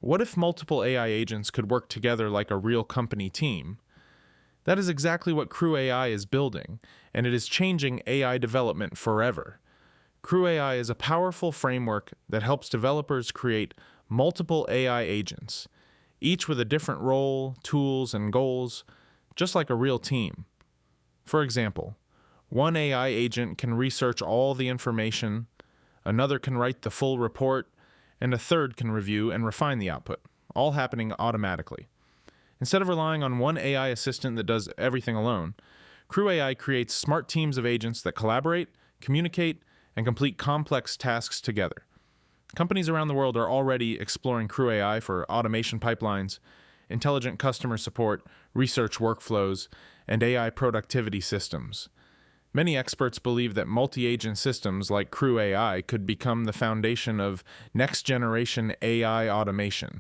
what if multiple AI agents could work together like a real company team? That is exactly what CrewAI is building, and it is changing AI development forever. CrewAI is a powerful framework that helps developers create multiple AI agents, each with a different role, tools, and goals, just like a real team. For example, one AI agent can research all the information, another can write the full report, and a third can review and refine the output, all happening automatically. Instead of relying on one AI assistant that does everything alone, CrewAI creates smart teams of agents that collaborate, communicate, and complete complex tasks together. Companies around the world are already exploring CrewAI for automation pipelines, intelligent customer support, research workflows, and AI productivity systems. Many experts believe that multi-agent systems like CrewAI could become the foundation of next-generation AI automation.